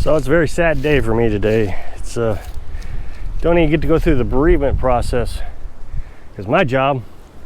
So it's a very sad day for me today. It's don't even get to go through the bereavement process because my job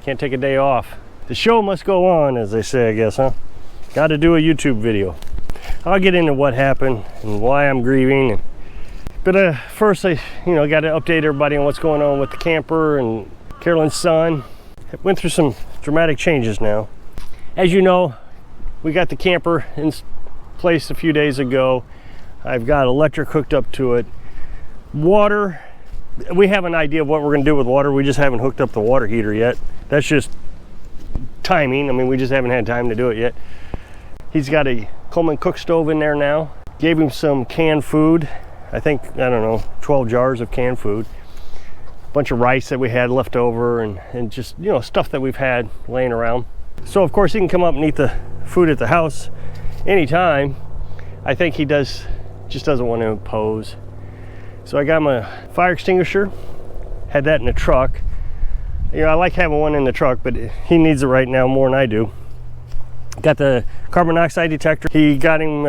can't take a day off. The show must go on, as they say, I guess, huh? Got to do a YouTube video. I'll get into what happened and why I'm grieving. But first, I got to update everybody on what's going on with the camper and Carolyn's son. Went through some dramatic changes now. As you know, we got the camper in place a few days ago. I've got electric hooked up to it. Water, we have an idea of what we're going to do with water. We just haven't hooked up the water heater yet. That's just timing. I mean, we just haven't had time to do it yet. He's got a Coleman cook stove in there now. Gave him some canned food. I think, 12 jars of canned food. A bunch of rice that we had left over and just, stuff that we've had laying around. So, of course, he can come up and eat the food at the house anytime. I think he just doesn't want to impose. So I got him a fire extinguisher, had that in the truck. I like having one in the truck, but he needs it right now more than I do. Got the carbon monoxide detector. He got him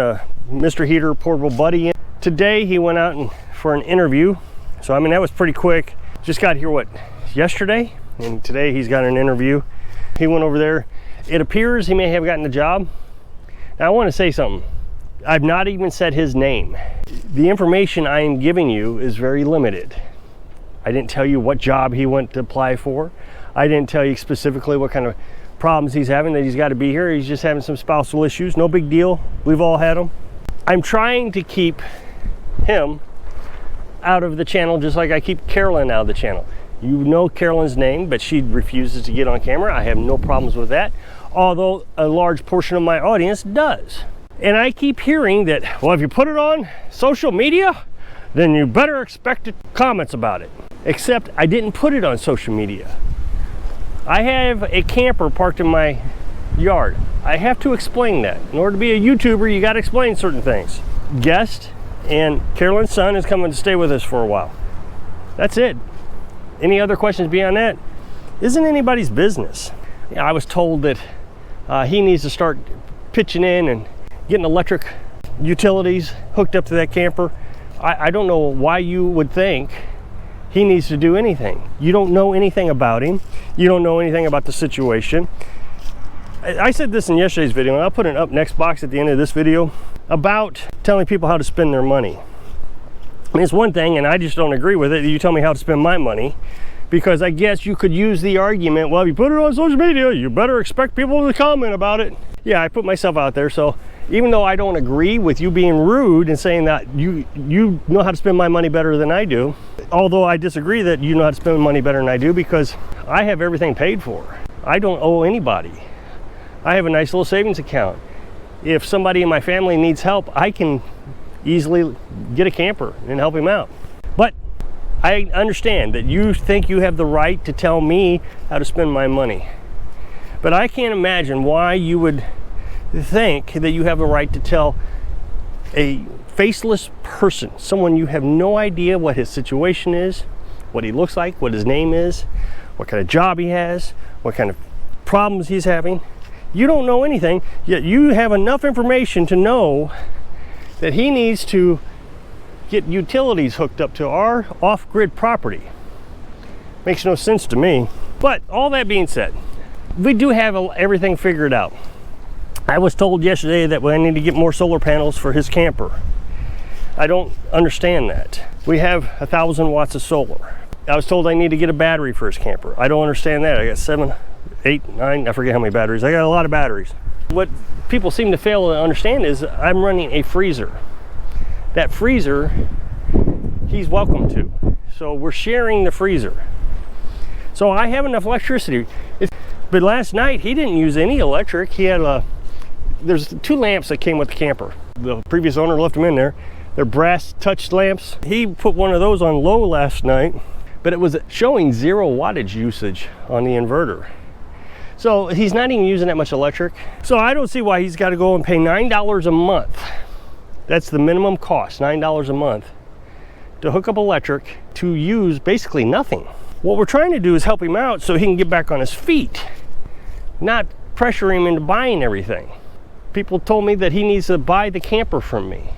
Mr. Heater portable buddy in. Today he went out for an interview. So that was pretty quick. Just got here, yesterday? And today he's got an interview. He went over there. It appears he may have gotten the job. Now I want to say something. I've not even said his name. The information I am giving you is very limited. I didn't tell you what job he went to apply for. I didn't tell you specifically what kind of problems he's having, that he's got to be here. He's just having some spousal issues. No big deal. We've all had them. I'm trying to keep him out of the channel just like I keep Carolyn out of the channel. You know Carolyn's name, but she refuses to get on camera. I have no problems with that, although a large portion of my audience does. And I keep hearing that, well, if you put it on social media, then you better expect comments about it. Except I didn't put it on social media. I have a camper parked in my yard. I have to explain that. In order to be a YouTuber, you got to explain certain things. Guest and Carolyn's son is coming to stay with us for a while. That's it. Any other questions beyond that? Isn't anybody's business. I was told that he needs to start pitching in and getting electric utilities hooked up to that camper. I don't know why you would think he needs to do anything. You don't know anything about him. You don't know anything about the situation. I said this in yesterday's video, and I'll put an up next box at the end of this video about telling people how to spend their money. It's one thing, and I just don't agree with it, that you tell me how to spend my money, because I guess you could use the argument, well, if you put it on social media, you better expect people to comment about it. Yeah, I put myself out there, so even though I don't agree with you being rude and saying that you know how to spend my money better than I do, although I disagree that you know how to spend money better than I do, because I have everything paid for. I don't owe anybody. I have a nice little savings account. If somebody in my family needs help, I can easily get a camper and help him out. But I understand that you think you have the right to tell me how to spend my money. But I can't imagine why you would think that you have a right to tell a faceless person, someone you have no idea what his situation is, what he looks like, what his name is, what kind of job he has, what kind of problems he's having. You don't know anything, yet you have enough information to know that he needs to get utilities hooked up to our off-grid property. Makes no sense to me. But all that being said, we do have everything figured out. I was told yesterday that I need to get more solar panels for his camper. I don't understand that. We have 1,000 watts of solar. I was told I need to get a battery for his camper. I don't understand that. I got 7, 8, 9, I forget how many batteries. I got a lot of batteries. What people seem to fail to understand is I'm running a freezer. That freezer, he's welcome to. So we're sharing the freezer. So I have enough electricity. But last night he didn't use any electric. He had there's 2 lamps that came with the camper. The previous owner left them in there. They're brass touch lamps. He put one of those on low last night, but it was showing 0 wattage usage on the inverter. So he's not even using that much electric. So I don't see why he's got to go and pay $9 a month. That's the minimum cost, $9 a month, to hook up electric to use basically nothing. What we're trying to do is help him out so he can get back on his feet, not pressure him into buying everything. People told me that he needs to buy the camper from me.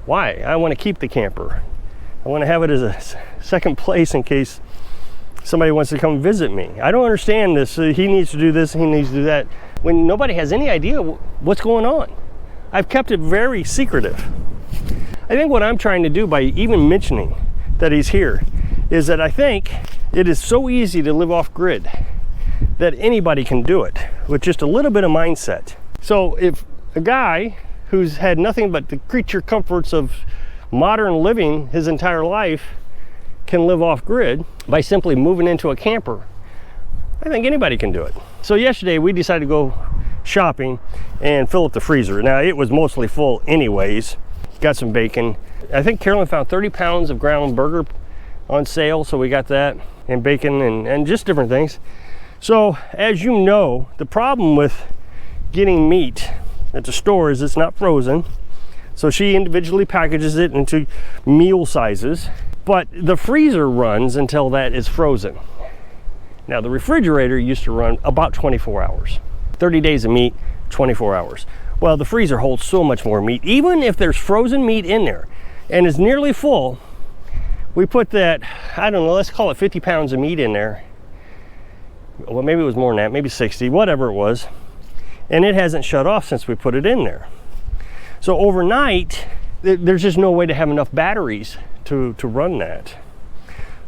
Why? I want to keep the camper. I want to have it as a second place in case somebody wants to come visit me. I don't understand this. He needs to do this, he needs to do that, when nobody has any idea what's going on. I've kept it very secretive. I think what I'm trying to do by even mentioning that he's here is that I think it is so easy to live off grid that anybody can do it with just a little bit of mindset. So if a guy who's had nothing but the creature comforts of modern living his entire life can live off grid by simply moving into a camper, I think anybody can do it. So yesterday we decided to go shopping and fill up the freezer. Now it was mostly full anyways. Got some bacon. I think Carolyn found 30 pounds of ground burger on sale, so we got that, and bacon and just different things. So as you know, the problem with getting meat at the store is it's not frozen. So she individually packages it into meal sizes, but the freezer runs until that is frozen. Now the refrigerator used to run about 24 hours. 30 days of meat, 24 hours. Well, the freezer holds so much more meat. Even if there's frozen meat in there and is nearly full, we put that, I don't know, let's call it 50 pounds of meat in there. Well, maybe it was more than that, maybe 60, whatever it was. And it hasn't shut off since we put it in there. So overnight, there's just no way to have enough batteries to run that.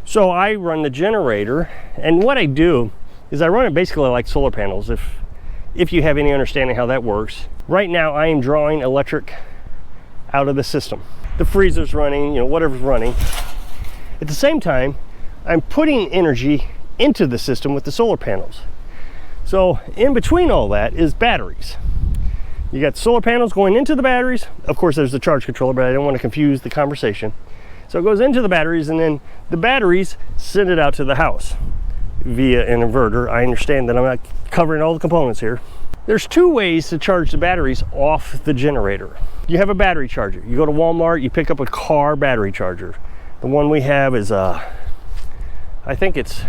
So I run the generator, and what I do is I run it basically like solar panels, if you have any understanding how that works. Right now I am drawing electric out of the system. The freezer's running, whatever's running. At the same time, I'm putting energy into the system with the solar panels. So in between all that is batteries. You got solar panels going into the batteries. Of course, there's the charge controller, but I don't want to confuse the conversation. So it goes into the batteries, and then the batteries send it out to the house via an inverter. I understand that I'm not covering all the components here. There's two ways to charge the batteries off the generator. You have a battery charger. You go to Walmart, you pick up a car battery charger. The one we have is, I think it's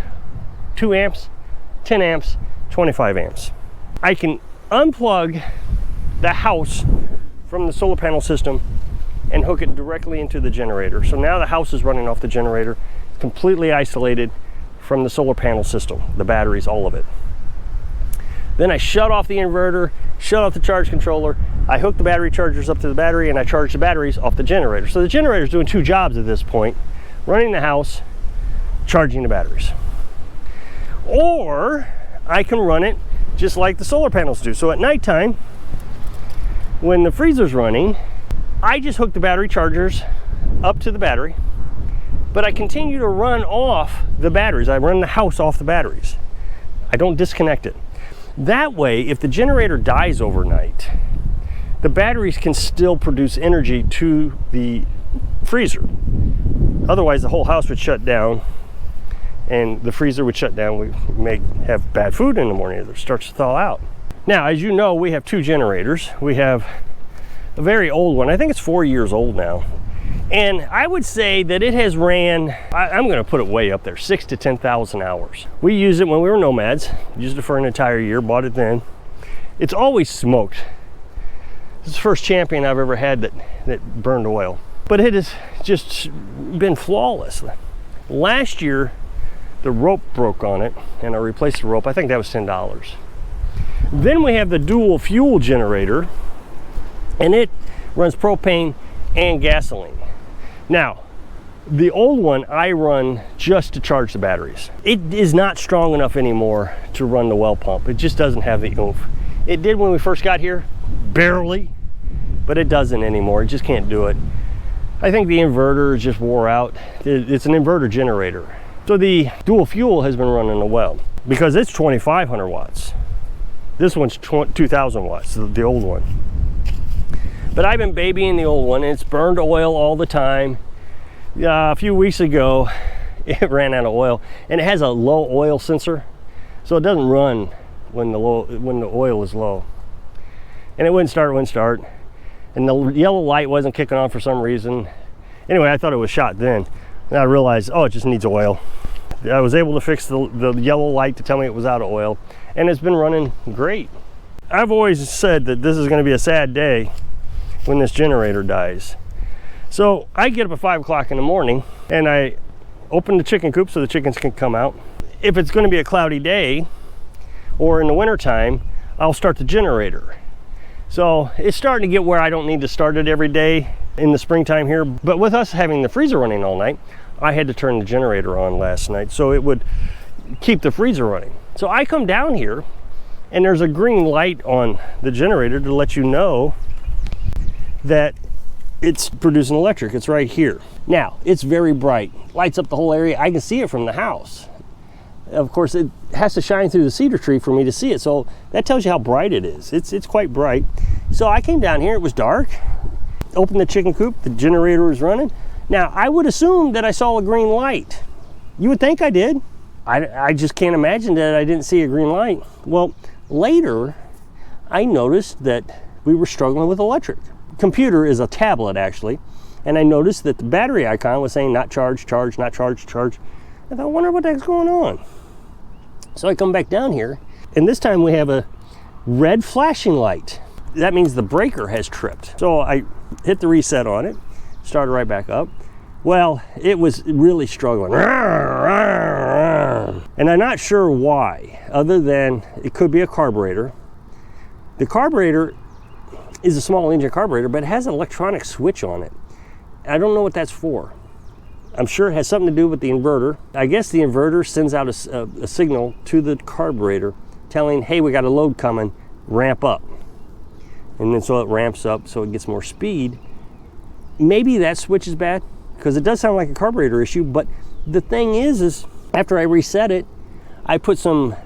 2 amps, 10 amps, 25 amps. I can unplug the house from the solar panel system and hook it directly into the generator. So now the house is running off the generator, completely isolated from the solar panel system, the batteries, all of it. Then I shut off the inverter, shut off the charge controller, I hook the battery chargers up to the battery, and I charge the batteries off the generator. So the generator is doing two jobs at this point: running the house, charging the batteries. Or I can run it just like the solar panels do. So at nighttime, when the freezer's running, I just hook the battery chargers up to the battery, but I continue to run off the batteries. I run the house off the batteries. I don't disconnect it. That way, if the generator dies overnight, the batteries can still produce energy to the freezer. Otherwise, the whole house would shut down and the freezer would shut down. We may have bad food in the morning. It starts to thaw out. Now, as you know, we have two generators. We have a very old one. I think it's 4 years old now. And I would say that it has ran, I'm going to put it way up there, 6,000 to 10,000 hours. We used it when we were nomads, used it for an entire year, bought it then. It's always smoked. This is the first Champion I've ever had that burned oil. But it has just been flawless. Last year, the rope broke on it, and I replaced the rope. I think that was $10. Then we have the dual fuel generator, and it runs propane and gasoline. Now, the old one I run just to charge the batteries. It is not strong enough anymore to run the well pump. It just doesn't have the oomph. It did when we first got here, barely, but it doesn't anymore. It just can't do it. I think the inverter just wore out. It's an inverter generator. So the dual fuel has been running the well because it's 2,500 watts. This one's 2,000 watts, the old one. But I've been babying the old one, and it's burned oil all the time. A few weeks ago, it ran out of oil, and it has a low oil sensor, so it doesn't run when the oil is low. And it wouldn't start, and the yellow light wasn't kicking on for some reason. Anyway, I thought it was shot then, and I realized, oh, it just needs oil. I was able to fix the yellow light to tell me it was out of oil, and it's been running great. I've always said that this is going to be a sad day when this generator dies. So I get up at 5 o'clock in the morning and I open the chicken coop so the chickens can come out. If it's going to be a cloudy day or in the wintertime, I'll start the generator. So it's starting to get where I don't need to start it every day in the springtime here. But with us having the freezer running all night, I had to turn the generator on last night so it would keep the freezer running. So I come down here and there's a green light on the generator to let you know that it's producing electric. It's right here. Now, it's very bright, lights up the whole area. I can see it from the house. Of course, it has to shine through the cedar tree for me to see it. So that tells you how bright it is. It's quite bright. So I came down here, it was dark, opened the chicken coop, the generator was running. Now, I would assume that I saw a green light. You would think I did. I just can't imagine that I didn't see a green light. Well, later, I noticed that we were struggling with electric. Computer is a tablet actually, and I noticed that the battery icon was saying not charged, charge, not charged, charge. I thought, I wonder what the heck's going on. So I come back down here, and this time we have a red flashing light. That means the breaker has tripped. So I hit the reset on it, started right back up. Well, it was really struggling. And I'm not sure why, other than it could be a carburetor. The carburetor is a small engine carburetor, but it has an electronic switch on it. I don't know what that's for. I'm sure it has something to do with the inverter. I guess the inverter sends out a signal to the carburetor telling, hey, we got a load coming, ramp up. And then so it ramps up so it gets more speed. Maybe that switch is bad, because it does sound like a carburetor issue, but the thing is after I reset it, I put some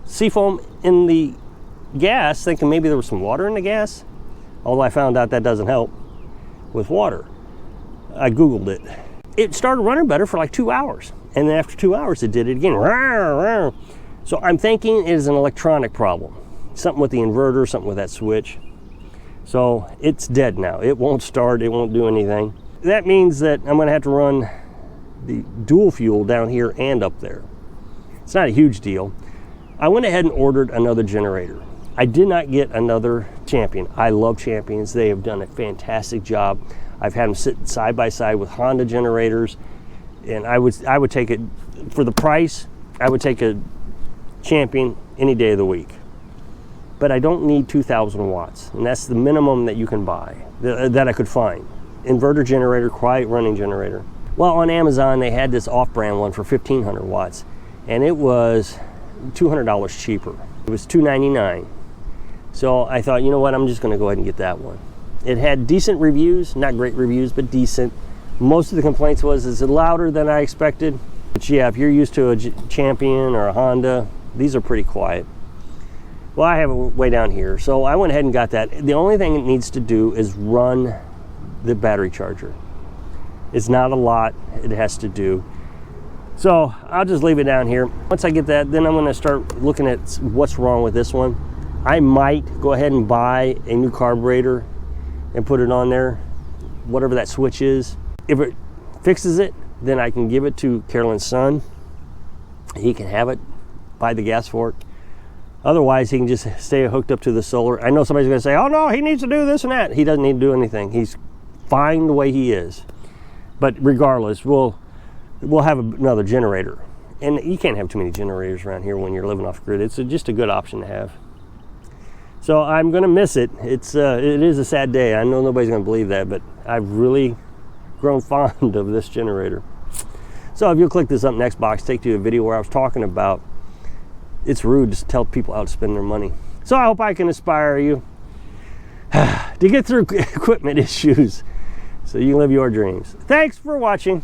seafoam in the gas, thinking maybe there was some water in the gas. Although I found out that doesn't help with water. I Googled it. It started running better for like 2 hours. And then after 2 hours, it did it again. So I'm thinking it is an electronic problem. Something with the inverter, something with that switch. So it's dead now. It won't start, it won't do anything. That means that I'm gonna have to run the dual fuel down here and up there. It's not a huge deal. I went ahead and ordered another generator. I did not get another Champion. I love Champions. They have done a fantastic job. I've had them sit side by side with Honda generators, and I would take it for the price. I would take a Champion any day of the week. But I don't need 2,000 watts, and that's the minimum that you can buy, that I could find. Inverter generator, quiet running generator. Well, on Amazon, they had this off-brand one for 1,500 watts, and it was $200 cheaper. It was $299. So I thought, you know what, I'm just gonna go ahead and get that one. It had decent reviews, not great reviews, but decent. Most of the complaints was, is it louder than I expected? But yeah, if you're used to a Champion or a Honda, these are pretty quiet. Well, I have it way down here, so I went ahead and got that. The only thing it needs to do is run the battery charger. It's not a lot it has to do. So I'll just leave it down here. Once I get that, then I'm gonna start looking at what's wrong with this one. I might go ahead and buy a new carburetor and put it on there, whatever that switch is. If it fixes it, then I can give it to Carolyn's son. He can have it, buy the gas for it. Otherwise, he can just stay hooked up to the solar. I know somebody's gonna say, oh no, he needs to do this and that. He doesn't need to do anything. He's fine the way he is. But regardless, we'll have another generator. And you can't have too many generators around here when you're living off grid. It's just a good option to have. So I'm gonna miss it. It is a sad day. I know nobody's gonna believe that, but I've really grown fond of this generator. So if you'll click this up next box, take you to a video where I was talking about it's rude to tell people how to spend their money. So I hope I can inspire you to get through equipment issues so you can live your dreams. Thanks for watching.